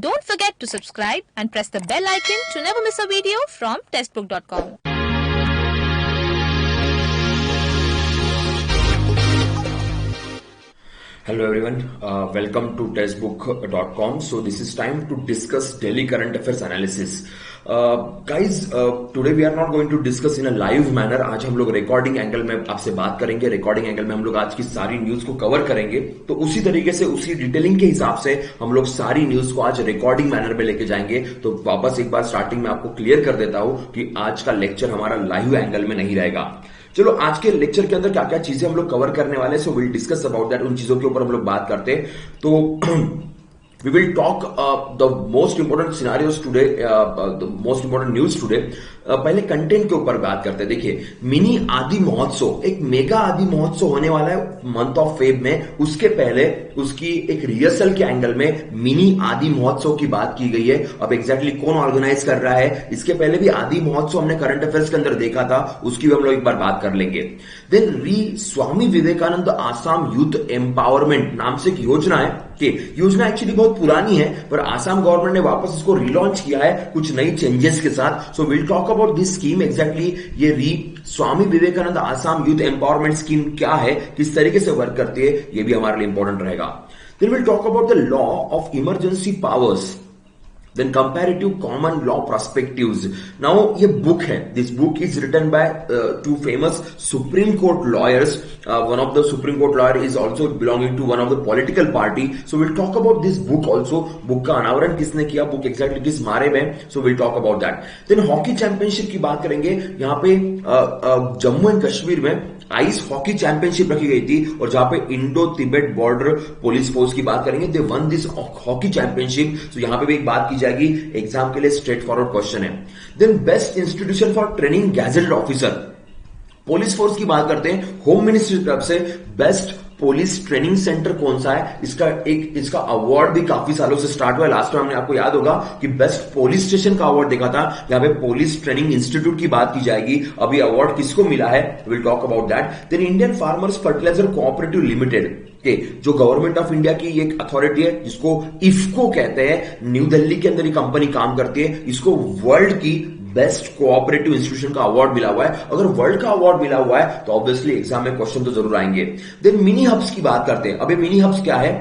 Don't forget to subscribe and press the bell icon to never miss a video from testbook.com. Hello everyone, welcome to testbook.com. So this is time to discuss daily current affairs analysis. Guys, today we are not going to discuss in a live manner. आज हम लोग recording angle में आपसे बात करेंगे. Recording angle में हम लोग आज की सारी न्यूज को कवर करेंगे. तो उसी तरीके से उसी डिटेलिंग के हिसाब से हम लोग सारी न्यूज को आज रिकॉर्डिंग मैनर में लेके जाएंगे. तो वापस एक बार स्टार्टिंग में आपको क्लियर कर देता हूं कि आज का लेक्चर हमारा लाइव एंगल में नहीं रहेगा. चलो आज के लेक्चर के अंदर क्या क्या चीजें हम लोग कवर करने वाले, so will discuss about that. उन चीजों के ऊपर हम लोग बात करते हैं. तो we will talk the most important scenarios today, the most important news today. पहले कंटेंट के ऊपर बात करते हैं. देखिए, मिनी आदि महोत्सव, एक मेगा आदि महोत्सव होने वाला है मंथ ऑफ फेब में. उसके पहले उसकी एक रिहर्सल के एंगल में मिनी आदि महोत्सव की बात की गई है. अब एग्जैक्टली कौन ऑर्गेनाइज कर रहा है, इसके पहले भी आदि महोत्सव हमने करंट अफेयर्स के अंदर देखा था, उसकी भी हम लोग एक बार बात कर लेंगे. देन स्वामी विवेकानंद आसाम यूथ एम्पावरमेंट नाम से एक योजना है. योजना एक्चुअली बहुत पुरानी है, पर आसाम गवर्नमेंट ने वापस इसको रिलॉन्च किया है कुछ नई चेंजेस के साथ. So will talk about this scheme. Exactly ये Swami Vivekananda Assam youth Empowerment Scheme क्या है, किस तरीके से वर्क करती है, ये भी हमारे लिए इंपॉर्टेंट रहेगा. Then will talk about the law of emergency powers. Then comparative common law perspectives. Now ये book है. This book is written by two famous Supreme Court lawyers. One of the Supreme Court lawyer is also belonging to one of the political party. So we'll talk about this book also. Book का अनावरण किसने किया, book exactly किस मारे में. So we'll talk about that. Then hockey championship की बात करेंगे. यहाँ पे जम्मू एंड कश्मीर में आइस हॉकी चैंपियनशिप रखी गई थी, और जहां पे Indo Tibet border police force की बात करेंगे. दे वन दिस हॉकी चैंपियनशिप. तो यहां पे भी एक बात की जाएगी, एग्जाम के लिए स्ट्रेट फॉरवर्ड क्वेश्चन है. Then best institution for training gazetted officer. Police force की बात करते हैं. होम मिनिस्ट्री की तरफ से बेस्ट पुलिस ट्रेनिंग सेंटर कौन सा है, इसका अवार्ड भी काफी सालों से स्टार्ट हुआ है. लास्ट टाइम हमने आपको याद होगा कि बेस्ट पुलिस स्टेशन का अवार्ड देखा था. यहां पे पुलिस ट्रेनिंग इंस्टीट्यूट की बात की जाएगी. अभी अवार्ड किसको मिला है, will talk about that. Then Indian farmers fertiliser cooperative limited के जो गवर्नमेंट ऑफ इंडिया की एक अथॉरिटी है, जिसको इफ्को कहते हैं, न्यू दिल्ली के अंदर ये कंपनी काम करती है. इसको वर्ल्ड की बेस्ट कोऑपरेटिव इंस्टीट्यूशन का अवार्ड मिला हुआ है. अगर वर्ल्ड का अवार्ड मिला हुआ है तो ऑब्वियसली एग्जाम में क्वेश्चन तो जरूर आएंगे. देन मिनी हब्स की बात करते हैं. अब ये मिनी हब्स क्या है.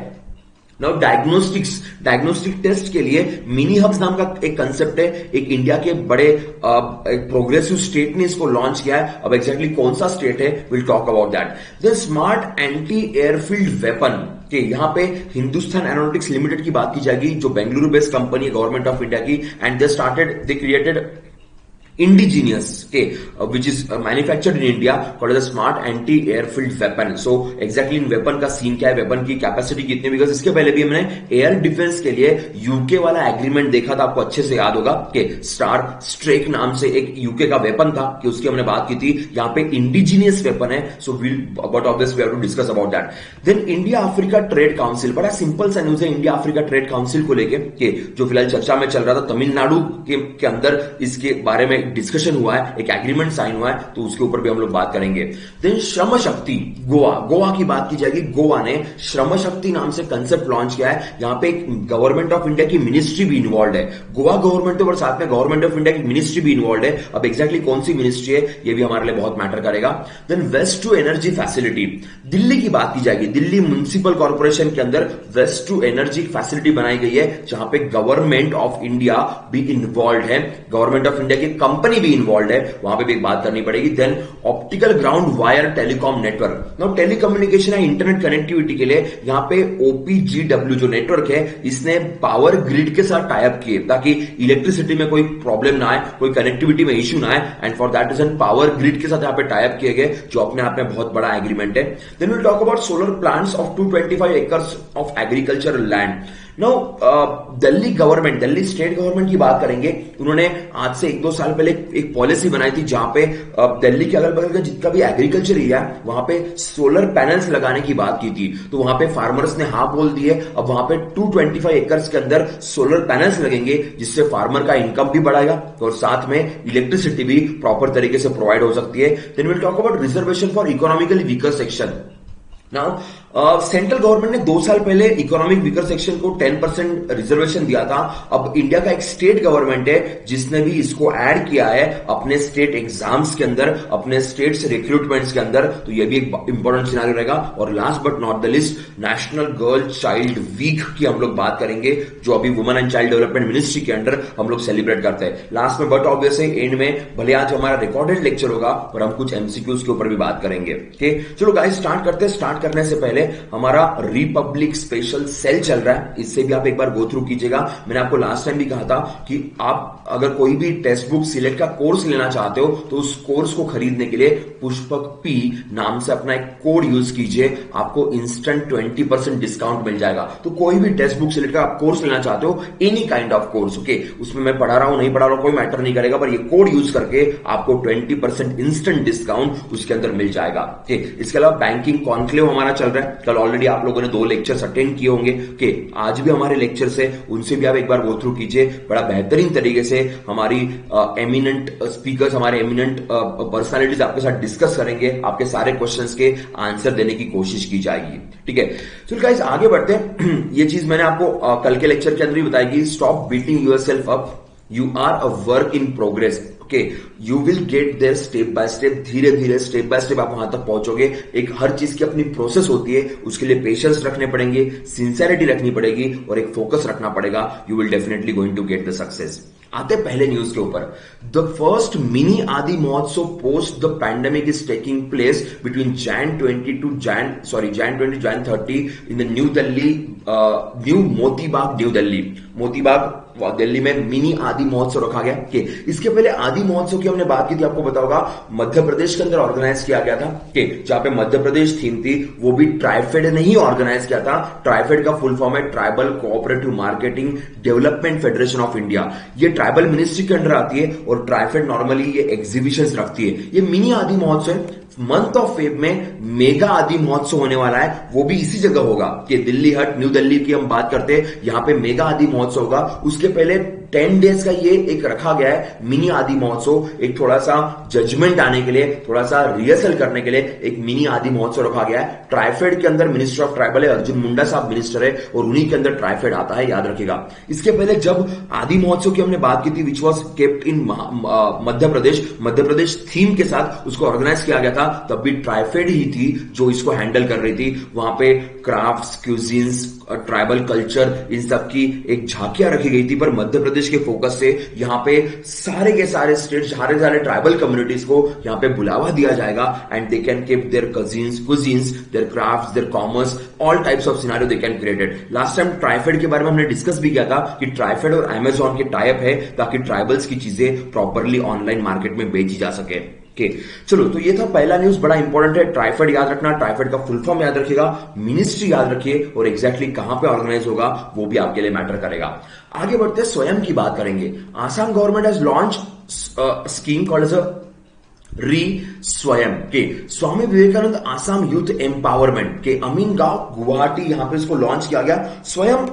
नाउ डायग्नोस्टिक टेस्ट के लिए मिनी हब्स नाम का एक कंसेप्ट है. एक इंडिया के बड़े एक प्रोग्रेसिव स्टेट ने इसको लॉन्च किया है. अब एग्जैक्टली कौन सा स्टेट है, will talk about that. Then smart anti airfield weapon के यहां पे हिंदुस्तान एरोनॉटिक्स लिमिटेड की बात की जाएगी, जो बेंगलुरु बेस्ड कंपनी है गवर्नमेंट ऑफ इंडिया की. And they created indigenous, okay, which is manufactured in India, called as a smart anti-airfield weapon. So exactly in weapon का सीन क्या है, वेपन की कैपेसिटी कितनी, बिकॉज इसके पहले भी हमने एयर डिफेंस के लिए यूके वाला एग्रीमेंट देखा था, आपको अच्छे से याद होगा कि स्टार स्ट्रेक नाम से एक यूके का वेपन था, कि उसकी हमने बात की थी. यहाँ पे इंडिजीनियस वेपन है. So but obviously we have to discuss about that. Then India Africa trade council, बड़ा सिंपल सा न्यूज है इंडिया अफ्रीका ट्रेड काउंसिल को लेके, जो फिलहाल चर्चा में चल रहा था. तमिलनाडु के अंदर इसके बारे में डिस्कशन हुआ है, एक एग्रीमेंट साइन हुआ है, तो उसके ऊपर भी हम लोग बात करेंगे. देन श्रम शक्ति, गोवा की बात की जाएगी. गोवा ने श्रम शक्ति नाम से कंसेप्ट लॉन्च किया है. यहां पे गवर्नमेंट ऑफ इंडिया की मिनिस्ट्री भी इन्वॉल्व है. गोवा गवर्नमेंट और साथ में गवर्नमेंट ऑफ इंडिया की मिनिस्ट्री भी इन्वॉल्व है. अब एग्जैक्टली कौन सी मिनिस्ट्री है, ये भी हमारे लिए बहुत मैटर करेगा. Then waste to energy facility, Delhi की बात की जाएगी. दिल्ली म्युनिसिपल कॉर्पोरेशन के अंदर वेस्ट टू एनर्जी फैसिलिटी बनाई गई है, जहां पे गवर्नमेंट ऑफ इंडिया भी इन्वॉल्व है, गवर्नमेंट ऑफ इंडिया की कंपनी भी इन्वॉल्व है, वहां पे भी एक बात करनी पड़ेगी. Then optical ground wire telecom network. Now telecommunication है, इंटरनेट कनेक्टिविटी के लिए यहां पे ओपीजीडब्ल्यू जो नेटवर्क है, इसने पावर ग्रिड के साथ टाइप किए ताकि इलेक्ट्रिसिटी में कोई प्रॉब्लम ना आए, कोई कनेक्टिविटी में इश्यू ना आए. And for that reason power grid के साथ यहां पे टाइप किए गए, जो अपने आप में बहुत बड़ा एग्रीमेंट है. Then will talk about solar plants of 225 acres of agricultural land. Now Delhi state government की बात करेंगे. उन्होंने आज से 1-2 साल पहले एक पॉलिसी बनाई थी, जहां पे दिल्ली के अगल बगल का जितना भी एग्रीकल्चर एरिया है, वहां पे सोलर पैनल्स लगाने की बात की थी. तो वहां पे फार्मर्स ने हाँ बोल दिए. अब वहां पे 225 एकर्स के अंदर सोलर पैनल्स लगेंगे, जिससे फार्मर का इनकम भी बढ़ाएगा और साथ में इलेक्ट्रिसिटी भी प्रॉपर तरीके से प्रोवाइड हो सकती है. Then will talk about reservation for economically weaker section. Now central government ने 2 साल पहले इकोनॉमिक वीकर सेक्शन को 10% रिजर्वेशन दिया था। अब इंडिया का एक स्टेट गवर्नमेंट है जिसने भी इसको ऐड किया है अपने स्टेट एग्जाम्स के अंदर, अपने स्टेट्स रिक्रूटमेंट्स के अंदर, तो ये भी एक इंपॉर्टेंट सिनेरियो रहेगा। और last but not the least, national girl child week की हम लोग बात करेंगे, जो अभी women and child development ministry के अंडर हम लोग सेलिब्रेट करते हैं लास्ट में। बट ऑब्वियसली एंड में, भले आज हमारा रिकॉर्डेड लेक्चर होगा पर हम कुछ एमसीक्यूज के ऊपर भी बात करेंगे। ओके, चलो गाइस स्टार्ट करते हैं। स्टार्ट करने से पहले हमारा रिपब्लिक स्पेशल सेल चल रहा है, इससे भी आप एक बार गो थ्रू कीजिएगा। मैंने आपको लास्ट टाइम भी कहा था कि आप अगर कोई भी टेक्स्ट बुक सिलेक्ट का कोर्स लेना चाहते हो तो उस कोर्स को खरीदने के लिए पुष्पक पी नाम से अपना एक कोड यूज कीजिए, आपको इंस्टेंट 20% डिस्काउंट मिल जाएगा। तो कोई भी टेक्स्ट बुक सिलेक्ट का आप कोर्स लेना चाहते हो, any kind of course, okay, उसमें मैं पढ़ा रहा हूं नहीं पढ़ा रहा हूं कोई मैटर नहीं करेगा, पर ये कोड यूज करके आपको 20% इंस्टेंट डिस्काउंट उसके अंदर मिल जाएगा। इसके अलावा बैंकिंग कॉन्क्लेव हमारा चल रहा है, कल ऑलरेडी आप लोगों ने 2 लेक्चर्स अटेंड किए होंगे। आज भी हमारे लेक्चर्स है, उनसे भी आप एक बार गो थ्रू कीजिए। बड़ा बेहतरीन तरीके से हमारी एमिनेंट स्पीकर्स, हमारे एमिनेंट पर्सनालिटीज आपके साथ डिस्कस करेंगे, आपके सारे क्वेश्चंस के आंसर देने की कोशिश की जाएगी। ठीक है, चलो गाइस आगे बढ़ते हैं। ये चीज मैंने आपको कल के लेक्चर के अंदर ही बताई कि stop beating yourself up, you are a work in progress. Okay, you will get there step by step, धीरे धीरे स्टेप बाय स्टेप आप वहां तक पहुंचोगे। एक हर चीज की अपनी प्रोसेस होती है, उसके लिए पेशेंस रखने पड़ेंगे, सिंसियरिटी रखनी पड़ेगी और एक फोकस रखना पड़ेगा। You will definitely going to get the success. आते पहले न्यूज के ऊपर। द फर्स्ट मिनी आदि महोत्सव post the pandemic is taking place between Jan 20 to Jan 30 in the new Delhi, new Motibagh, new Delhi. Motibagh Delhi में मिनी आदि महोत्सव रखा गया। कि इसके पहले आदि महोत्सव की हमने बात की थी, आपको पता होगा, मध्य प्रदेश के अंदर ऑर्गेनाइज किया गया था। कि जहां पे मध्य प्रदेश थीम थी, वो भी ट्राइफेड ने ही ऑर्गेनाइज किया था। ट्राइफेड का फुल फॉर्म है tribal cooperative marketing development federation of India. ये ट्राइबल मिनिस्ट्री के अंडर आती है और ट्राइफेड नॉर्मली ये एग्जीबिशंस रखती है। ये मिनी आदि महोत्सव मंथ ऑफ फेब में मेगा आदि महोत्सव होने वाला है, वो भी इसी जगह होगा। कि दिल्ली हट, न्यू दिल्ली की हम बात करते हैं, यहां पे मेगा आदि महोत्सव होगा। उसके पहले 10 डेज का ये एक रखा गया है मिनी आदि महोत्सव, एक थोड़ा सा जजमेंट आने के लिए, थोड़ा सा रिहर्सल करने के लिए एक मिनी आदि महोत्सव रखा गया है। ट्राइफेड के अंदर मिनिस्टर ऑफ ट्राइबल है, अर्जुन मुंडा साहब मिनिस्टर है, और उन्हीं के अंदर ट्राइफेड आता है, याद रखिएगा। इसके पहले जब आदि महोत्सव की हमने बात की थी, which was kept in Madhya Pradesh theme के साथ उसको ऑर्गेनाइज किया गया था, तब भी ट्राइफेड ही थी जो इसको हैंडल कर रही थी। वहां पे क्राफ्ट्स, क्यूजीन्स, ट्राइबल कल्चर, इन सब की एक झांकियां रखी गई थी। पर मध्य प्रदेश के फोकस से यहाँ पे सारे के सारे स्टेट्स, सारे ट्राइबल कम्युनिटीज को यहाँ पे बुलावा दिया जाएगा, and they can keep their cuisines, their crafts, their commerce, all types of scenario they can created. Last time TRIFED के बारे में हमने डिस्कस भी किया था कि ट्राइफेड और अमेजॉन के टाइप है ताकि ट्राइबल्स की चीजें प्रॉपरली ऑनलाइन मार्केट में बेची जा सके। चलो, तो ये था पहला न्यूज, बड़ा इंपॉर्टेंट है। ट्राइफेड याद रखना, ट्राइफेड का फुल फॉर्म याद रखिएगा, मिनिस्ट्री याद रखिए, और एग्जैक्टली कहां पे ऑर्गेनाइज होगा वो भी आपके लिए मैटर करेगा। आगे बढ़ते स्वयं की बात करेंगे। Assam government has launch scheme called as री स्वयं। के स्वामी विवेकानंद आसाम यूथ एम्पावरमेंट के अमीन गांव गुवाहाटी, यहां पे इसको लॉन्च किया गया। स्वयं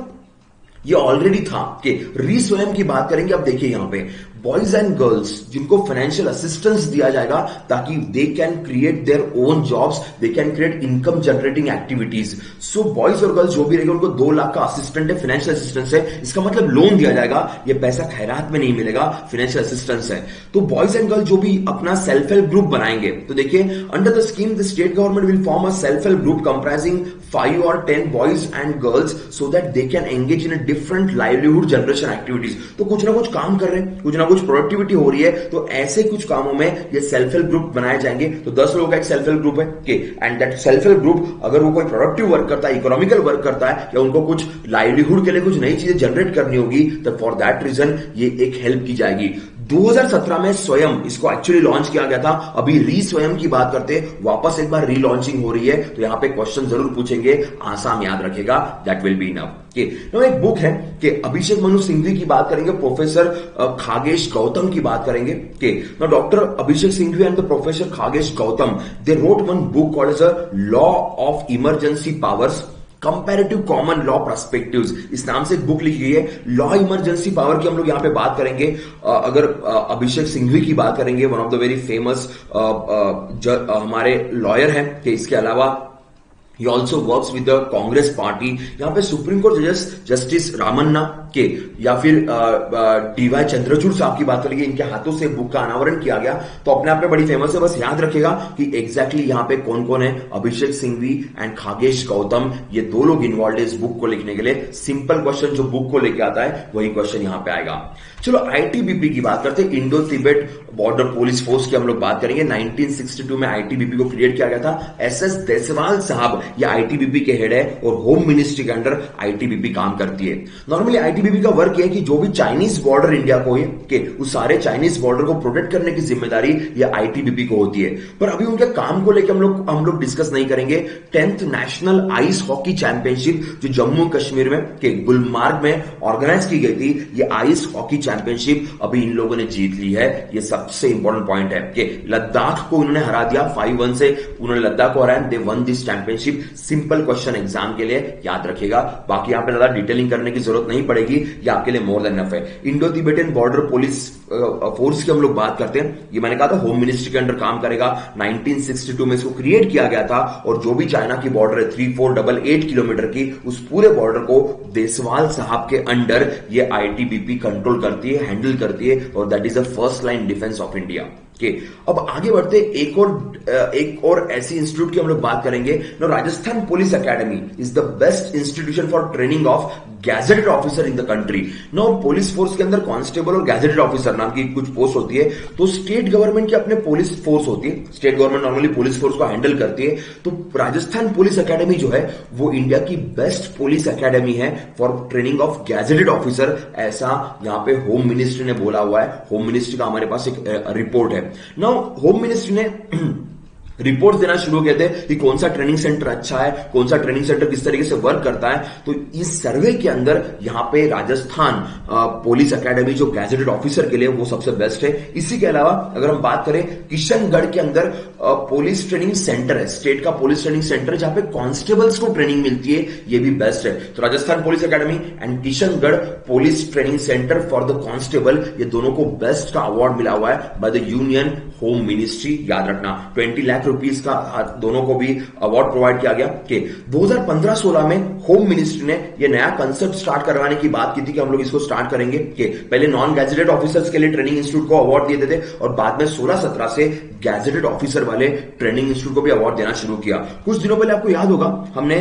ये ऑलरेडी था। कि री स्वयं की बात करेंगे। अब देखिए यहां पे बॉयज एंड गर्ल्स जिनको फाइनेंशियल असिस्टेंस दिया जाएगा ताकि they can create their own jobs, they can create income generating activities. So boys और गर्ल्स जो भी रहेंगे उनको 2 लाख का असिस्टेंट है, फाइनेंशियल असिस्टेंस है। इसका मतलब लोन दिया जाएगा, ये पैसा खैरात में नहीं मिलेगा, फाइनेंशियल असिस्टेंस है। तो बॉयज एंड गर्ल्स जो भी अपना सेल्फ हेल्प ग्रुप बनाएंगे, तो देखिए under the scheme the state government will form a self help group comprising 5 or 10 boys and girls so that they can engage in a different livelihood generation activities. तो कुछ ना कुछ काम कर रहे हैं, कुछ ना कुछ प्रोडक्टिविटी हो रही है, तो ऐसे कुछ कामों में ये सेल्फ हेल्प ग्रुप बनाए जाएंगे। तो 10 लोगों का एक सेल्फ हेल्प ग्रुप है। And that self help group अगर वो कोई प्रोडक्टिव वर्क करता है, इकोनॉमिकल वर्क करता है, या उनको कुछ लाइवलीहुड के लिए कुछ नई चीजें जनरेट करनी होगी, तो फॉर दैट रीजन ये एक हेल्प की जाएगी। 2017 में स्वयं इसको एक्चुअली लॉन्च किया गया था। अभी री स्वयं की बात करते हैं, वापस एक बार री लॉन्चिंग हो रही है, तो यहां पे क्वेश्चन जरूर पूछेंगे, आसाम याद रखेगा, दैट विल बी इनफ। एक बुक है कि अभिषेक मनु सिंघवी की बात करेंगे, प्रोफेसर खागेश गौतम की बात करेंगे। Doctor Abhishek Singhvi and the professor Khagesh Gautam, they wrote one book called as a law of emergency Powers, Comparative common Law Perspectives, इस नाम से एक बुक लिखी गई है। लॉ इमरजेंसी पावर की हम लोग यहां पे बात करेंगे। अगर अभिषेक सिंघवी की बात करेंगे, one of the very famous हमारे लॉयर हैं। कि इसके अलावा He also works with the Congress party. यहाँ पे सुप्रीम कोर्ट जजेस जस्टिस रामन्ना के या फिर डी.वाई. चंद्रचूड़ साहब की बात करेंगे, इनके हाथों से बुक का अनावरण किया गया, तो अपने आप में बड़ी फेमस है। बस याद रखेगा कि एग्जैक्टली यहाँ पे कौन कौन है, अभिषेक सिंघवी एंड खागेश गौतम, ये दो लोग इन्वॉल्व है इस बुक को लिखने के लिए। सिंपल क्वेश्चन जो बुक को लेके आता है वही क्वेश्चन यहाँ पे आएगा। चलो आईटीबीपी की बात करते हैं, Indo Tibet border police force की हम लोग बात करेंगे। 1962 में आईटीबीपी को क्रिएट किया गया था। एसएस देसवाल साहब ये आईटीबीपी के हेड है और होम मिनिस्ट्री के अंडर आईटीबीपी काम करती है। नॉर्मली आईटीबीपी का वर्क है कि जो भी चाइनीज बॉर्डर इंडिया को है कि उस सारे चाइनीज बॉर्डर को प्रोटेक्ट करने की जिम्मेदारी ये आईटीबीपी को होती है। पर अभी उनके काम को लेकर हम लोग डिस्कस नहीं करेंगे। 10th national ice hockey championship जो जम्मू कश्मीर में के गुलमार्ग में ऑर्गेनाइज की गई थी, ये आइस हॉकी चैंपियनशिप अभी इन लोगों ने जीत ली है। ये सबसे इंपॉर्टेंट पॉइंट है कि लद्दाख को उन्होंने हरा दिया 5-1 से, उन्होंने लद्दाख को हराया, they won this championship. Simple question exam के लिए याद रखेगा, बाकी यहां पे ज्यादा डिटेलिंग करने की जरूरत नहीं पड़ेगी, ये आपके लिए मोर देन इनफ है। Indo Tibetan border police force की हम लोग बात करते हैं, ये मैंने कहा था होम मिनिस्ट्री के अंडर काम करेगा। 1962 में इसको क्रिएट किया गया था और जो भी चाइना की बॉर्डर है 3488 किलोमीटर की, उस पूरे बॉर्डर को देसवाल साहब के अंडर ये आईटीबीपी कंट्रोल करती है, हैंडल करती है, और that is the first line defence of India. अब आगे बढ़ते एक और ऐसी इंस्टीट्यूट की हम लोग बात करेंगे। No, Rajasthan police academy is the best institution for training of gazetted officer in the country. No, police force के अंदर कांस्टेबल और गैजेटेड ऑफिसर नाम की कुछ पोस्ट होती है, तो स्टेट गवर्नमेंट की अपने पुलिस फोर्स होती है, state government normally police force को हैंडल करती है। तो राजस्थान पुलिस एकेडमी जो है वो इंडिया की बेस्ट पुलिस एकेडमी है for training of gazetted officer, ऐसा यहां पे होम मिनिस्ट्री ने बोला हुआ है। होम मिनिस्ट्री का हमारे पास एक रिपोर्ट है। नाउ होम मिनिस्ट्री ने रिपोर्ट देना शुरू किए थे कि कौन सा ट्रेनिंग सेंटर अच्छा है, कौन सा ट्रेनिंग सेंटर किस तरीके से वर्क करता है। तो इस सर्वे के अंदर यहां पे राजस्थान पुलिस एकेडमी जो गैजेटेड ऑफिसर के लिए वो सबसे बेस्ट है। इसी के अलावा अगर हम बात करें किशनगढ़ के अंदर पुलिस ट्रेनिंग सेंटर है, स्टेट का पुलिस ट्रेनिंग सेंटर जहां पे कांस्टेबल्स को ट्रेनिंग मिलती है, ये भी बेस्ट है। तो Rajasthan police academy and Kishangarh police training centre for the constable, ये दोनों को बेस्ट का अवार्ड मिला हुआ है by the union home ministry. याद रखना 20 लाख रुपीस का दोनों को भी अवार्ड प्रोवाइड किया गया। कि 2015-16 में होम मिनिस्ट्री ने यह नया कंसेप्ट स्टार्ट करवाने की बात की थी कि हम लोग इसको स्टार्ट करेंगे कि पहले नॉन गैजेटेड ऑफिसर्स के लिए ट्रेनिंग इंस्टीट्यूट को अवार्ड दिए थे और बाद में 16-17 से गैजेटेड ऑफिसर वाले ट्रेनिंग इंस्टीट्यूट को भी अवार्ड देना शुरू किया। कुछ दिनों पहले आपको याद होगा हमने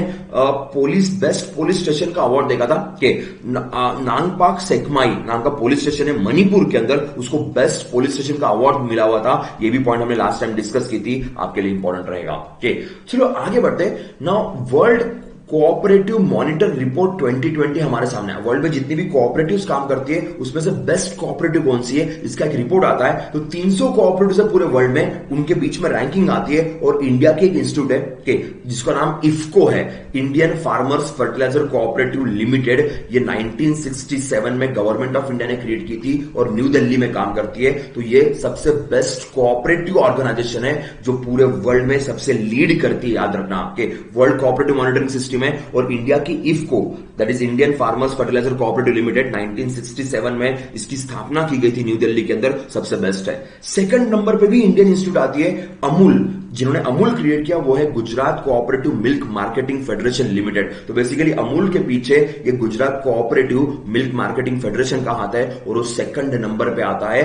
पुलिस बेस्ट पुलिस स्टेशन का अवार्ड देखा था कि नांगपाक सेकमाई नाम का पुलिस स्टेशन है मणिपुर के अंदर, उसको बेस्ट पुलिस स्टेशन का अवार्ड मिला हुआ था। ये भी पॉइंट हमने लास्ट टाइम डिस्कस की थी, आपके लिए इंपॉर्टेंट रहेगा। चलो आगे बढ़ते हैं। Now world cooperative monitor report 2020 हमारे सामने है। वर्ल्ड में जितनी भी कोऑपरेटिव्स काम करती है उसमें से बेस्ट कोऑपरेटिव कौन सी है, इसका एक रिपोर्ट आता है। तो 300 कोऑपरेटिव है पूरे वर्ल्ड में, उनके बीच में रैंकिंग आती है और इंडिया के एक इंस्टीट्यूट है जिसका नाम इफ्को है, Indian farmers fertiliser cooperative limited. ये 1967 में गवर्नमेंट ऑफ इंडिया ने क्रिएट की थी और न्यू दिल्ली में काम करती है। तो ये सबसे बेस्ट कोऑपरेटिव ऑर्गेनाइजेशन है जो पूरे वर्ल्ड में सबसे लीड करती है। याद रखना आपके वर्ल्ड कोऑपरेटिव मॉनिटरिंग सिस्टम में। और इंडिया की IFFCO that is Indian farmers fertiliser cooperative limited 1967 में इसकी स्थापना की गई थी न्यू दिल्ली के अंदर, सबसे बेस्ट है। सेकंड नंबर पे भी इंडियन इंस्टीट्यूट आती है अमूल। जिन्होंने अमूल क्रिएट किया वो है Gujarat cooperative milk marketing federation limited. तो बेसिकली अमूल के पीछे ये Gujarat cooperative milk marketing federation का हाथ है और वो सेकंड नंबर पे आता है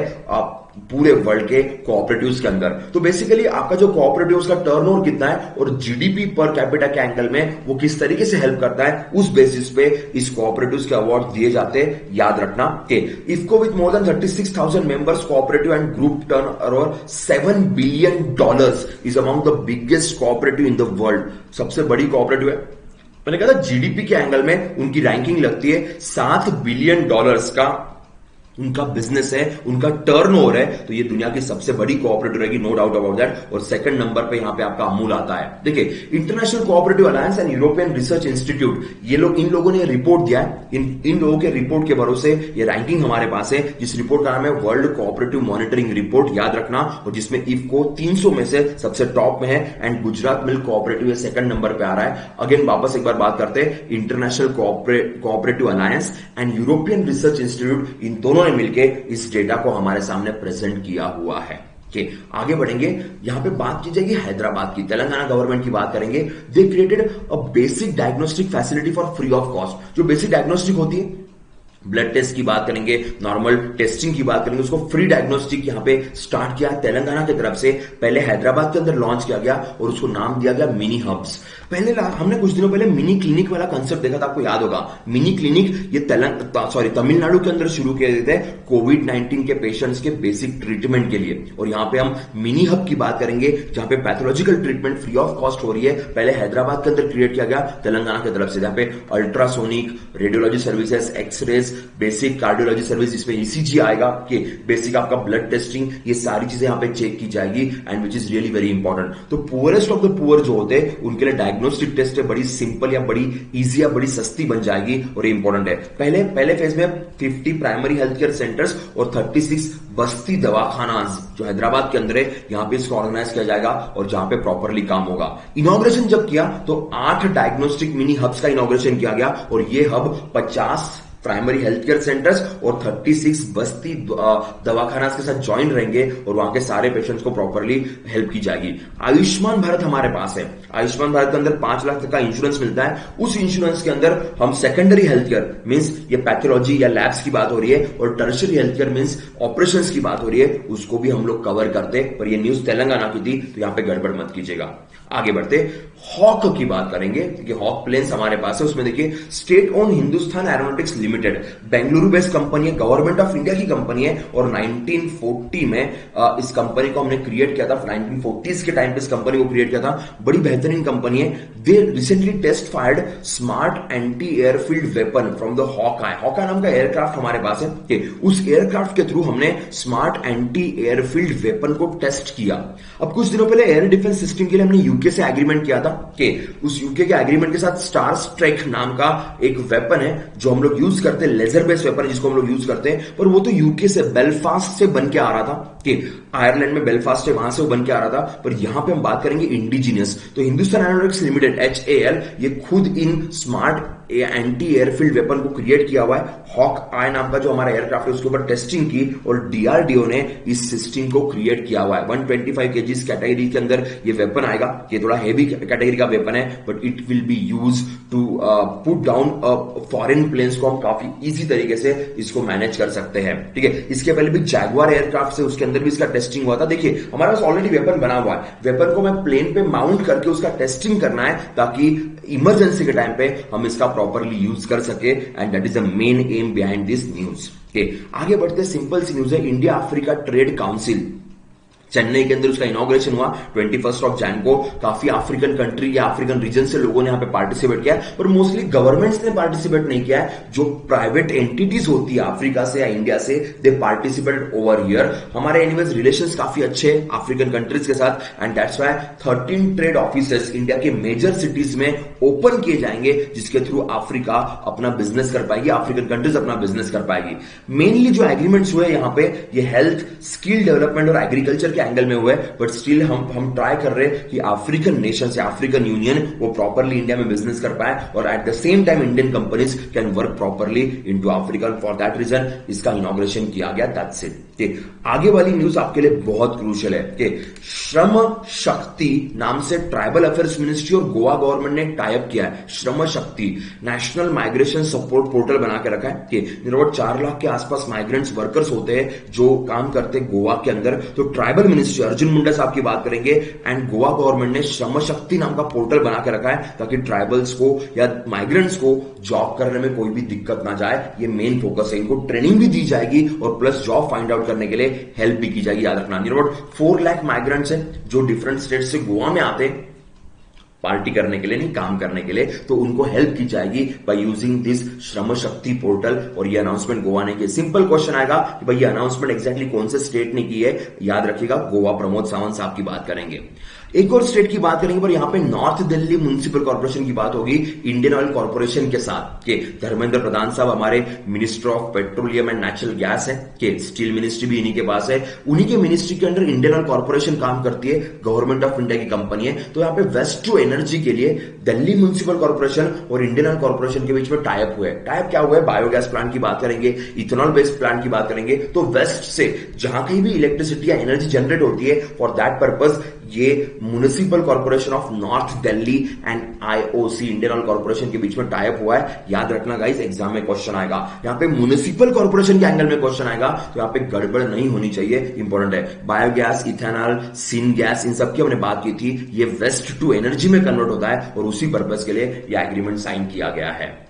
पूरे वर्ल्ड के कोऑपरेटिव्स के अंदर। तो बेसिकली आपका जो कोऑपरेटिव्स का टर्नओवर कितना है और जीडीपी पर कैपिटा के एंगल में वो किस तरीके से हेल्प करता है, उस बेसिस पे इस कोऑपरेटिव्स के अवार्ड दिए जाते हैं। याद रखना कि IFFCO with more than 36,000 members cooperative and group turnover $7 billion is among the biggest cooperative in the world. सबसे बड़ी कोऑपरेटिव है। मैंने कहा था जीडीपी के एंगल में उनकी रैंकिंग लगती है $7 बिलियन का उनका बिजनेस है, उनका टर्नओवर है। तो ये दुनिया की सबसे बड़ी कोऑपरेटिव रहेगी, नो डाउट अबाउट दैट। और सेकंड नंबर पे यहां पे आपका अमूल आता है। देखिए international Cooperative Alliance and European Research institute, ये लोग इन लोगों ने रिपोर्ट दिया है। इन लोगों के रिपोर्ट के भरोसे ये रैंकिंग हमारे पास है, जिस रिपोर्ट का नाम है वर्ल्ड कोऑपरेटिव मॉनिटरिंग रिपोर्ट। याद रखना, और जिसमें इफ्को 300 में से सबसे टॉप में है and Gujarat milk cooperative second number पे आ रहा है। अगेन वापस एक बार बात करते हैं, International Cooperative Alliance and European Research Institute, इन दोनों ने मिलकर इस डेटा को हमारे सामने प्रेजेंट किया हुआ है। के आगे बढ़ेंगे। यहां पे बात की जाएगी हैदराबाद की, तेलंगाना गवर्नमेंट की बात करेंगे। They created a basic diagnostic facility for free of cost. जो बेसिक डायग्नोस्टिक होती है, ब्लड टेस्ट की बात करेंगे, नॉर्मल टेस्टिंग की बात करेंगे, उसको फ्री डायग्नोस्टिक यहां पे स्टार्ट किया तेलंगाना की तरफ से। पहले हैदराबाद के अंदर लॉन्च किया गया और उसको नाम दिया गया मिनी हब्स। पहले हमने कुछ दिनों पहले मिनी क्लिनिक वाला कंसेप्ट देखा था, आपको याद होगा। मिनी क्लिनिक ये तमिलनाडु के अंदर शुरू किए गए थे कोविड-19 के पेशेंट्स के बेसिक ट्रीटमेंट के लिए। और यहां पे हम मिनी हब की बात करेंगे जहां पे pathological treatment free of cost हो रही है। पहले हैदराबाद के अंदर क्रिएट किया गया तेलंगाना की तरफ से, जहां पे ultrasonic, radiology services, X rays, basic cardiology service, जिसमें ईसीजी आएगा, कि बेसिक आपका ब्लड टेस्टिंग, ये सारी चीजें यहां पे चेक की जाएगी and which is really very important. तो पुअरेस्ट ऑफ द पुअर जो होते हैं उनके लिए डायग्नोस्टिक टेस्ट है बड़ी सिंपल या बड़ी इजी या बड़ी सस्ती बन जाएगी और ये इंपॉर्टेंट है। पहले फेज में 50 प्राइमरी हेल्थ केयर सेंटर्स और 36 बस्ती दवाखानाज जो हैदराबाद के अंदर है, यहां पे इसको ऑर्गेनाइज किया जाएगा और जहां पे प्रॉपरली काम होगा। इनॉग्रेशन जब किया तो 8 डायग्नोस्टिक मिनी हब्स का इनॉग्रेशन किया गया और ये hub 50 primary health care centres और 36 बस्ती दवाखाना के साथ ज्वाइन रहेंगे और वहां के सारे पेशेंट्स को प्रॉपरली हेल्प की जाएगी। आयुष्मान भारत हमारे पास है। आयुष्मान भारत के अंदर 5 लाख तक का इंश्योरेंस मिलता है। उस इंश्योरेंस के अंदर हम सेकेंडरी हेल्थ केयर मींस ये पैथोलॉजी या लैब्स की बात हो रही है और tertiary health care means operations की बात हो रही है, उसको भी हम लोग कवर करते। पर ये न्यूज तेलंगाना की थी तो यहां पे गड़बड़ मत कीजिएगा। आगे बढ़ते हॉक की बात करेंगे कि हॉक प्लेन्स हमारे पास है। उसमें देखिए state own Hindustan Aeronautics limited, Bengaluru based company है, गवर्नमेंट ऑफ इंडिया की कंपनी है और 1940 में इस कंपनी को हमने क्रिएट किया था। 1940s के टाइम पे इस कंपनी को क्रिएट किया था। बड़ी बेहतरीन कंपनी है। They recently test fired smart anti airfield weapon from the Hawkeye. Hawkeye नाम का एयरक्राफ्ट हमारे पास है कि उस एयरक्राफ्ट के थ्रू हमने स्मार्ट एंटी एयरफील्ड वेपन को टेस्ट किया। अब कुछ दिनों पहले एयर डिफेंस सिस्टम के लिए हमने यूके से एग्रीमेंट किया था कि उस यूके के एग्रीमेंट के साथ स्टार स्ट्राइक नाम का एक वेपन है जो हम लोग यूज करते हैं, लेजर बेस्ड वेपन जिसको हम लोग यूज करते हैं। पर वो तो यूके से बेलफास्ट से बन के आ रहा था कि आयरलैंड में बेलफास्ट है, वहां से वो बन के आ रहा था। पर यहां पे हम बात करेंगे इंडिजिनियस। तो हिंदुस्तान एरोनॉटिक्स लिमिटेड HAL ये खुद इन स्मार्ट एंटी एयरफील्ड वेपन को क्रिएट किया हुआ है। हॉक आई नाम का जो हमारा एयरक्राफ्ट है उसके ऊपर टेस्टिंग की और DRDO ने इस सिस्टम को क्रिएट किया हुआ है। 125 kg कैटेगरी के अंदर ये वेपन आएगा। ये थोड़ा हेवी कैटेगरी का वेपन है but it will be use to put down foreign planes को हम काफी इजी तरीके से इसको मैनेज कर सकते हैं। ठीक है, इसके पहले भी जैगुआर एयरक्राफ्ट से उसके अंदर भी इसका टेस्टिंग हुआ था। देखिए हमारे पास ऑलरेडी वेपन बना हुआ है। वेपन को मैं प्लेन पे माउंट करके उसका टेस्टिंग करना है ताकि इमरजेंसी के टाइम पे हम इसका प्रॉपरली यूज कर सके and that is the main M behind this news. आगे बढ़ते सिंपल सी न्यूज है। India Africa trade council Chennai के अंदर उसका इनॉग्रेशन हुआ 21 जनवरी को। काफी अफ्रीकन कंट्री या अफ्रीकन रीजन से लोगों ने यहां पे पार्टिसिपेट किया पर मोस्टली गवर्नमेंट्स ने पार्टिसिपेट नहीं किया है। जो प्राइवेट एंटिटीज होती है अफ्रीका से या इंडिया से, दे पार्टिसिपेट ओवर हियर। हमारे एनीवेज रिलेशंस काफी अच्छे अफ्रीकन कंट्रीज के साथ and that's why 13 trade offices India के मेजर सिटीज में ओपन किए जाएंगे जिसके थ्रू अफ्रीका अपना बिजनेस कर पाएगी, अफ्रीकन कंट्रीज अपना बिजनेस कर पाएगी। मेनली जो एग्रीमेंट्स हुए यहां पे ये हेल्थ, स्किल डेवलपमेंट और एग्रीकल्चर के एंगल में हुए बट स्टिल हम ट्राई कर रहे हैं कि अफ्रीकन नेशन से अफ्रीकन यूनियन वो प्रॉपरली इंडिया में बिजनेस कर पाए और at the same time Indian companies can work properly into Africa. For that reason इसका इनॉग्रेशन किया गया। That's it. आगे वाली न्यूज आपके लिए बहुत क्रूशियल है कि श्रम शक्ति नाम से ट्राइबल अफेयर्स मिनिस्ट्री और गोवा गवर्नमेंट ने टाइप किया है। Shram Shakti national migration support portal बना के रखा है कि नियर 4 लाख के आसपास माइग्रेंट्स वर्कर्स होते हैं जो काम करते हैं गोवा के अंदर। तो ट्राइबल मिनिस्ट्री अर्जुन मुंडा साहब की बात करेंगे एंड गोवा गवर्नमेंट ने श्रम शक्ति नाम का पोर्टल बना के रखा है ताकि ट्राइबल्स को या माइग्रेंट्स को जॉब करने में कोई भी दिक्कत ना जाए। ये मेन फोकस है। इनको ट्रेनिंग भी दी जाएगी और प्लस जॉब फाइंड आउट करने के लिए हेल्प भी की जाएगी। याद रखना नियर अबाउट 4 लाख माइग्रेंट्स हैं जो डिफरेंट स्टेट से गोवा में आते हैं पार्टी करने के लिए, नहीं काम करने के लिए। तो उनको हेल्प की जाएगी by using this Shram Shakti portal. और ये अनाउंसमेंट गोवा ने की। सिंपल क्वेश्चन आएगा कि भाई ये अनाउंसमेंट एग्जैक्टली कौन से स्टेट ने की है। याद रखिएगा गोवा प्रमोद सावंत साहब की बात करेंगे। एक और स्टेट की बात करेंगे पर यहाँ पे नॉर्थ दिल्ली म्युनिसिपल कॉर्पोरेशन की बात होगी इंडियन ऑयल कॉर्पोरेशन के साथ के धर्मेंद्र प्रधान साहब हमारे minister of petroleum and natural gas है के स्टील मिनिस्ट्री भी इन्हीं के पास है। उन्हीं के मिनिस्ट्री के अंडर इंडियन ऑयल कॉर्पोरेशन काम करती है, गवर्नमेंट ऑफ इंडिया की कंपनी है। तो यहाँ पे वेस्ट टू एनर्जी के लिए दिल्ली म्युनिसिपल कॉर्पोरेशन और इंडियन ऑयल कॉर्पोरेशन के बीच में टाइप हुआ है। टाइप क्या हुआ है? बायोगैस प्लांट की बात करेंगे, इथेनॉल बेस्ड प्लांट की बात करेंगे। तो वेस्ट से जहां कहीं भी इलेक्ट्रिसिटी या एनर्जी जनरेट होती है फॉर दैट पर्पज ये municipal corporation of north Delhi and IOC Indian oil corporation के बीच में टाइप हुआ है। याद रखना गाइस, एग्जाम में क्वेश्चन आएगा, यहां पे म्युनिसिपल कॉर्पोरेशन के एंगल में क्वेश्चन आएगा तो यहां पे गड़बड़ नहीं होनी चाहिए, इंपॉर्टेंट है। बायोगैस, इथेनॉल, सिन गैस, इन सब की हमने बात की थी। ये वेस्ट टू एनर्जी में कन्वर्ट होता है और उसी पर्पज के लिए यह एग्रीमेंट साइन किया गया है।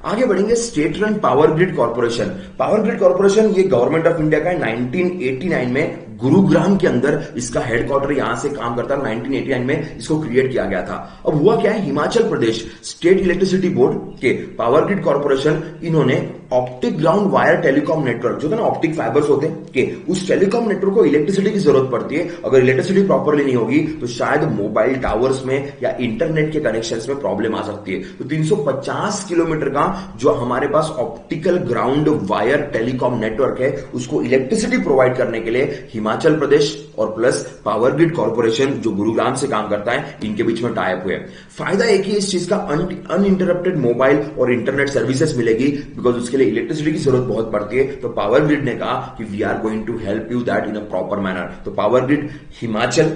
आगे बढ़ेंगे state run power grid corporation. Power grid corporation ये गवर्नमेंट ऑफ इंडिया का है। 1989 में गुरुग्राम के अंदर इसका हेडक्वार्टर यहां से काम करता है। 1989 में इसको क्रिएट किया गया था। अब हुआ क्या है, Himachal Pradesh state electricity board के पावर ग्रिड कॉर्पोरेशन इन्होंने optic ground wire telecom network जो था ना, ऑप्टिक फाइबर्स होते हैं के उस टेलीकॉम नेटवर्क को इलेक्ट्रिसिटी की जरूरत पड़ती है। अगर इलेक्ट्रिसिटी प्रॉपरली नहीं होगी तो शायद मोबाइल टावर्स में या इंटरनेट के कनेक्शंस में प्रॉब्लम आ सकती है। तो 350 किलोमीटर का जो हमारे पास optical ground wire telecom network है उसको इलेक्ट्रिसिटी प्रोवाइड करने के लिए हिमाचल प्रदेश और प्लस पावर ग्रिड कॉर्पोरेशन जो गुरुग्राम से काम करता है इनके बीच में टाइप हुए। फायदा एक ही इस चीज का, अनइंटरप्टेड मोबाइल और इंटरनेट सर्विसेज मिलेगी बिकॉज उसके लिए इलेक्ट्रिसिटी की जरूरत बहुत पड़ती है। तो पावर ग्रिड ने कहा कि we are going to help you that in a proper manner. तो पावर ग्रिड हिमाचल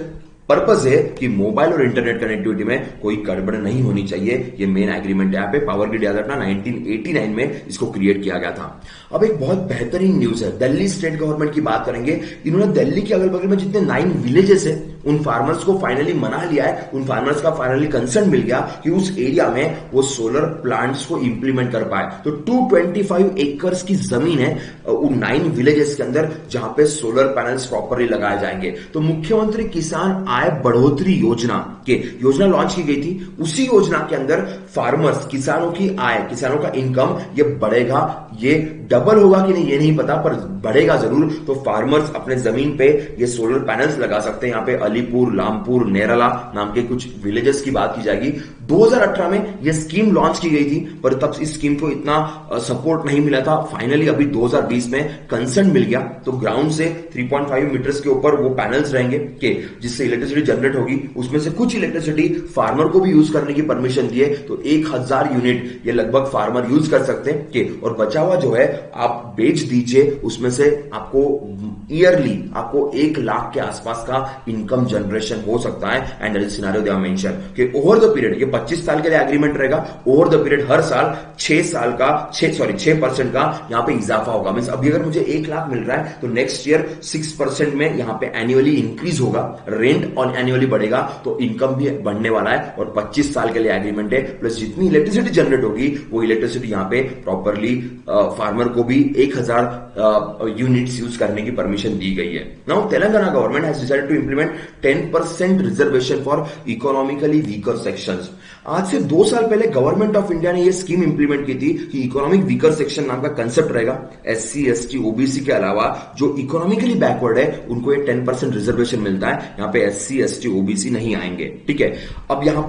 पर्पस है कि मोबाइल और इंटरनेट कनेक्टिविटी में कोई गड़बड़ नहीं होनी चाहिए। ये मेन एग्रीमेंट है यहाँ पे। पावर ग्रिड याद रखना 1989 में इसको क्रिएट किया गया था। अब एक बहुत बेहतरीन न्यूज है, दिल्ली स्टेट गवर्नमेंट की बात करेंगे। इन्होंने दिल्ली के अगल बगल में जितने 9 विलेजेस है उन फार्मर्स को फाइनली मना लिया है। उन फार्मर्स का फाइनली कंसर्न मिल गया कि उस एरिया में वो सोलर प्लांट्स को इंप्लीमेंट कर पाए। तो 225 एकर्स की जमीन है उन 9 विलेजेस के अंदर जहां पे सोलर पैनल्स प्रॉपरली लगाए जाएंगे। तो मुख्यमंत्री किसान आय बढ़ोतरी योजना के योजना लॉन्च की गई थी। उसी योजना के अंदर फार्मर्स, किसानों की आय, किसानों का इनकम ये बढ़ेगा। ये डबल होगा कि नहीं ये नहीं पता पर बढ़ेगा जरूर। तो फार्मर्स अपने जमीन पे ये सोलर पैनल्स लगा सकते हैं। यहाँ पे अलीपुर, लामपुर, नेरला नाम के कुछ विलेजेस की बात की जाएगी। 2018 में ये स्कीम लॉन्च की गई थी पर तब इस स्कीम को इतना सपोर्ट नहीं मिला था। फाइनली अभी 2020 में कंसर्न मिल गया। तो ग्राउंड से 3.5 मीटर्स के ऊपर वो पैनल्स रहेंगे के जिससे इलेक्ट्रिसिटी जनरेट होगी। उसमें से कुछ इलेक्ट्रिसिटी फार्मर को भी यूज करने की परमिशन दी है। तो 1000 यूनिट ये लगभग फार्मर यूज कर सकते हैं के और बचा हुआ जो है आप बेच दीजिए। उसमें से आपको ईयरली आपको 1 लाख के आसपास का इनकम जनरेशन हो सकता है। And that is scenario they are mention कि ओवर द पीरियड, ये 25 साल के लिए एग्रीमेंट रहेगा। ओवर द पीरियड हर साल 6% का यहां पे इजाफा होगा। मींस अभी अगर मुझे 1 लाख मिल रहा है तो नेक्स्ट ईयर 6% में यहां पे एनुअली इंक्रीज होगा, रेंट ऑन एनुअली बढ़ेगा तो इनकम भी बढ़ने वाला है। और 25 साल के लिए एग्रीमेंट है। प्लस जितनी इलेक्ट्रिसिटी जनरेट होगी वो इलेक्ट्रिसिटी यहां पे प्रॉपरली फार्मर को भी 1000 यूनिट्स यूज करने की परमिशन दी गई है। Now Telangana government has decided to implement 10% reservation for economically weaker sections. आज से 2 साल पहले गवर्नमेंट ऑफ इंडिया ने यह स्कीम इंप्लीमेंट की थी कि इकोनॉमिक वीकर सेक्शन नाम का कंसेप्ट रहेगा। SC, ST, OBC के अलावा जो इकोनॉमिकली बैकवर्ड है उनको ये 10% रिजर्वेशन मिलता है। यहां पे SC, ST, OBC नहीं आएंगे, ठीक है। अब यहां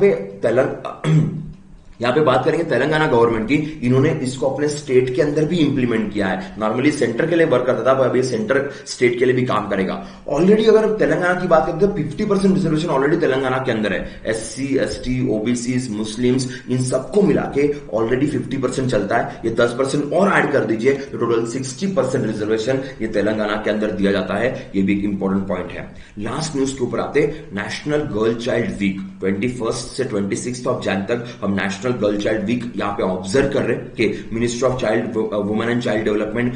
पे बात करेंगे तेलंगाना गवर्नमेंट की। इन्होंने इसको अपने स्टेट के अंदर भी इंप्लीमेंट किया है। नॉर्मली सेंटर के लिए वर्क करता था पर अभी सेंटर स्टेट के लिए भी काम करेगा। ऑलरेडी अगर तेलंगाना की बात करते हैं 50% रिजर्वेशन ऑलरेडी तेलंगाना के अंदर है। SC, ST, OBC, Muslims in सबको मिला के ऑलरेडी 50% चलता है। ये 10% और ऐड कर दीजिए तो टोटल 60% रिजर्वेशन ये तेलंगाना के अंदर दिया जाता है। ये भी एक इंपॉर्टेंट पॉइंट है। लास्ट न्यूज के ऊपर आते, नेशनल गर्ल चाइल्ड वीक 21 से 26 ऑफ जैन तक हम नेशनल गर्ल चाइल्ड वीक यहां पे ऑब्जर्व कर रहे हैं कि Minister of Child Women and child Development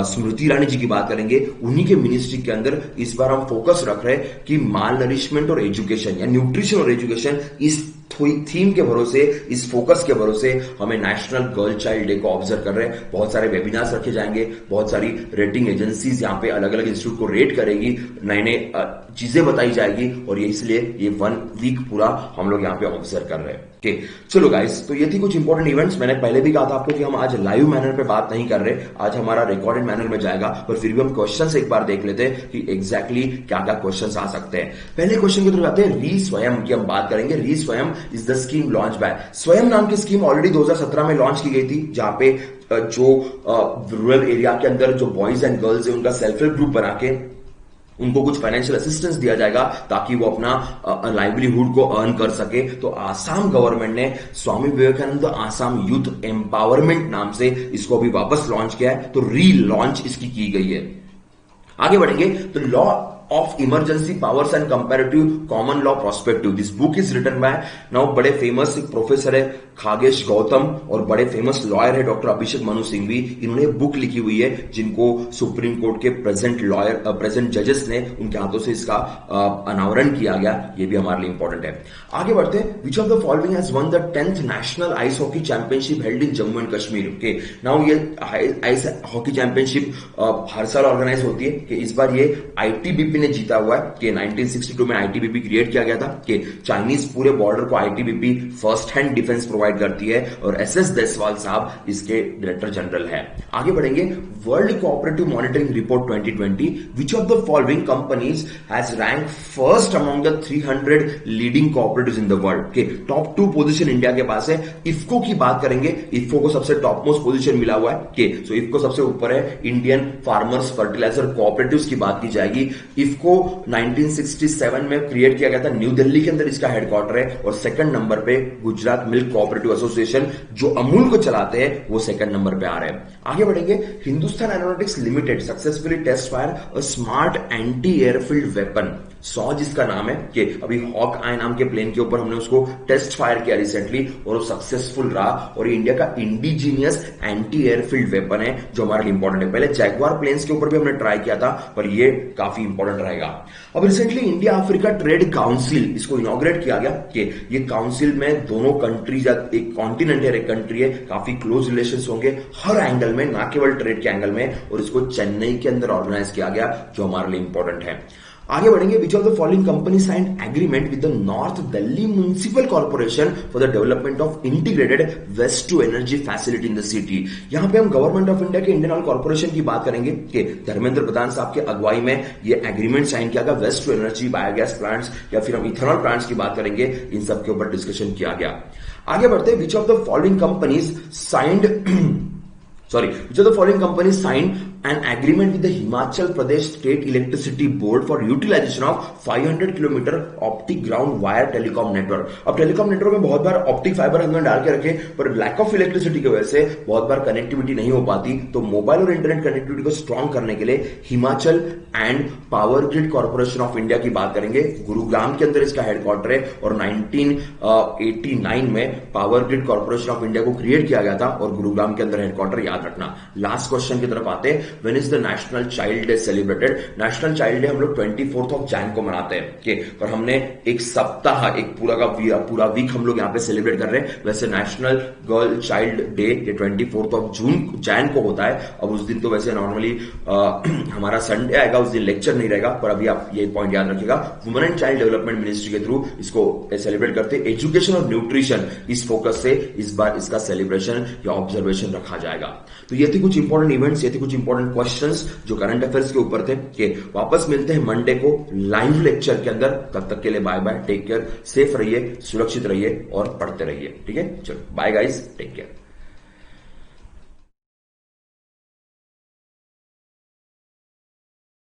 Smriti Irani ji की बात करेंगे। उन्हीं के मिनिस्ट्री के अंदर इस बार हम फोकस रख रहे हैं कि माल नरिशमेंट और एजुकेशन या न्यूट्रिशन और एजुकेशन इस थीम के भरोसे, इस फोकस के भरोसे हमें नेशनल गर्ल चाइल्ड डे को ऑब्जर्व कर रहे हैं। बहुत सारे वेबिनार्स रखे जाएंगे, बहुत सारी रेटिंग एजेंसीज यहाँ पे अलग अलग इंस्टीट्यूट को रेट करेगी, नए नए चीजें बताई जाएगी और ये इसलिए ये 1 वीक पूरा हम लोग यहाँ पे ऑब्जर्व कर रहे हैं। ओके चलो गाइस, तो ये थी कुछ इंपॉर्टेंट इवेंट्स। मैंने पहले भी कहा था आपको कि हम आज लाइव मैनर पे बात नहीं कर रहे, आज हमारा रिकॉर्डेड मैनर में जाएगा, पर फिर भी हम क्वेश्चंस एक बार देख लेते हैं कि एग्जैक्टली क्या क्या क्वेश्चंस आ सकते हैं। पहले क्वेश्चन की तरफ आते हैं, री स्वयं की हम बात करेंगे। री स्वयं is the scheme launch by, स्वयं नाम की स्कीम ऑलरेडी 2017 में लॉन्च की गई थी, जहां पे जो रूरल एरिया के अंदर जो बॉयज एंड गर्ल्स है उनका सेल्फ हेल्प ग्रुप बना के उनको कुछ फाइनेंशियल असिस्टेंस दिया जाएगा ताकि वो अपना लाइवलीहुड को अर्न कर सके। तो आसाम गवर्नमेंट ने स्वामी विवेकानंद आसाम यूथ एम्पावरमेंट नाम से इसको अभी वापस लॉन्च किया है, तो री लॉन्च इसकी की गई है। आगे बढ़ेंगे तो law of emergency powers and comparative common law perspective, this book is written by now बड़े फेमस प्रोफेसर है खागेश गौतम और बड़े फेमस लॉयर है डॉक्टर अभिषेक मनु सिंघवी। इन्होंने बुक लिखी हुई है जिनको सुप्रीम कोर्ट के प्रेजेंट जजेस ने उनके हाथों से इसका अनावरण किया गया, ये भी हमारे लिए इंपॉर्टेंट है। आगे बढ़ते हैं, विच of the following has one the 10th national ice hockey championship held in Jammu and Kashmir. Okay now ये आइस हॉकी चैंपियनशिप हर साल ऑर्गेनाइज होती है कि इस बार ये आईटीबीपी ने जीता हुआ है कि 1962 में आईटीबीपी क्रिएट किया गया था कि चाइनीज पूरे बॉर्डर को ITBP first hand defence provide करती है और एसएस देसवाल साहब इसके डायरेक्टर जनरल है। आगे बढ़ेंगे, world cooperative monitoring report 2020, which of the following companies has rank first among the 300 leading cooperatives in the world. के टॉप 2 पोजीशन इंडिया के पास है। इफ्को की बात करेंगे, इफ्को को सबसे टॉप मोस्ट पोजीशन मिला हुआ है कि सो इफ्को सबसे ऊपर है। इंडियन फार्मर्स फर्टिलाइजर कोऑपरेटिव्स की बात की जाएगी, इफ्को 1967 में क्रिएट किया गया था, न्यू दिल्ली के अंदर इसका हेडक्वार्टर है। और सेकंड नंबर पे गुजरात मिल्क कोऑपरेटिव एसोसिएशन जो अमूल को चलाते हैं वो सेकंड नंबर पे आ रहे हैं। आगे बढ़ेंगे, Hindustan Aeronautics Limited successfully test fire a smart anti airfield weapon, सॉज इसका नाम है कि अभी हॉक आई नाम के प्लेन के ऊपर हमने उसको टेस्ट फायर किया रिसेंटली और वो सक्सेसफुल रहा और ये इंडिया का इंडिजीनियस एंटी एयरफील्ड वेपन है जो हमारे लिए इंपॉर्टेंट है। पहले जैगवार प्लेन्स के ऊपर भी हमने ट्राई किया था पर ये काफी इंपॉर्टेंट रहेगा। अब recently India Africa trade council इसको इनॉग्रेट किया गया कि ये काउंसिल में दोनों कंट्रीज, एक कॉन्टिनेंट है एक कंट्री है, काफी क्लोज रिलेशंस होंगे हर एंगल में, ना केवल ट्रेड के एंगल में, और इसको चेन्नई के अंदर ऑर्गेनाइज किया गया जो हमारे लिए इंपॉर्टेंट है। आगे बढ़ेंगे, which of the following company signed agreement with the north Delhi municipal corporation for the development of integrated waste to energy facility in the city. यहां पे हम गवर्नमेंट ऑफ इंडिया के इंडियन ऑयल कॉर्पोरेशन की बात करेंगे कि धर्मेंद्र प्रधान साहब के अगुवाई में ये एग्रीमेंट साइन किया गया waste to energy biogas plants या फिर हम इथेनॉल प्लांट्स की बात करेंगे, इन सब के ऊपर डिस्कशन किया गया। आगे बढ़ते, विच of the following companies signed which of the following companies signed an agreement with the Himachal Pradesh State Electricity Board for utilization of 500 kilometre optic ground wire telecom network. अब टेलीकॉम नेटवर्क में बहुत बार optic fibre हमने डाल के रखे पर lack of electricity की वजह से बहुत बार कनेक्टिविटी नहीं हो पाती, तो मोबाइल और इंटरनेट कनेक्टिविटी को स्ट्रॉन्ग करने के लिए Himachal and power grid corporation of India की बात करेंगे। गुरुग्राम के अंदर इसका हेडक्वार्टर है और 1989 में power grid corporation of India को क्रिएट किया गया था और गुरुग्राम के अंदर हेडक्वार्टर, याद रखना। लास्ट क्वेश्चन की तरफ आते हैं, when is the national child day celebrated. National child day हम लोग 24 जनवरी को मनाते हैं कि पर हमने एक सप्ताह, एक पूरा वीक हम लोग यहाँ पे सेलिब्रेट कर रहे हैं। वैसे नेशनल गर्ल चाइल्ड डे ये 24 जनवरी को होता है। अब उस दिन तो वैसे नॉर्मली हमारा संडे आएगा, उस दिन लेक्चर नहीं रहेगा, पर अभी आप ये पॉइंट याद रखिएगा, women and child development ministry के थ्रू इसको सेलिब्रेट करते हैं। एजुकेशन और न्यूट्रिशन इस फोकस से इस बार इसका सेलिब्रेशन या ऑब्जर्वेशन रखा जाएगा। तो ये थे कुछ इंपॉर्टेंट इवेंट्स, ये थे कुछ इंपॉर्टेंट क्वेश्चंस जो करंट अफेयर्स के ऊपर थे कि वापस मिलते हैं मंडे को लाइव लेक्चर के अंदर। तब तक के लिए bye bye, take care, safe रहिए, सुरक्षित रहिए और पढ़ते रहिए। ठीक है, चलो बाय गाइस, टेक केयर।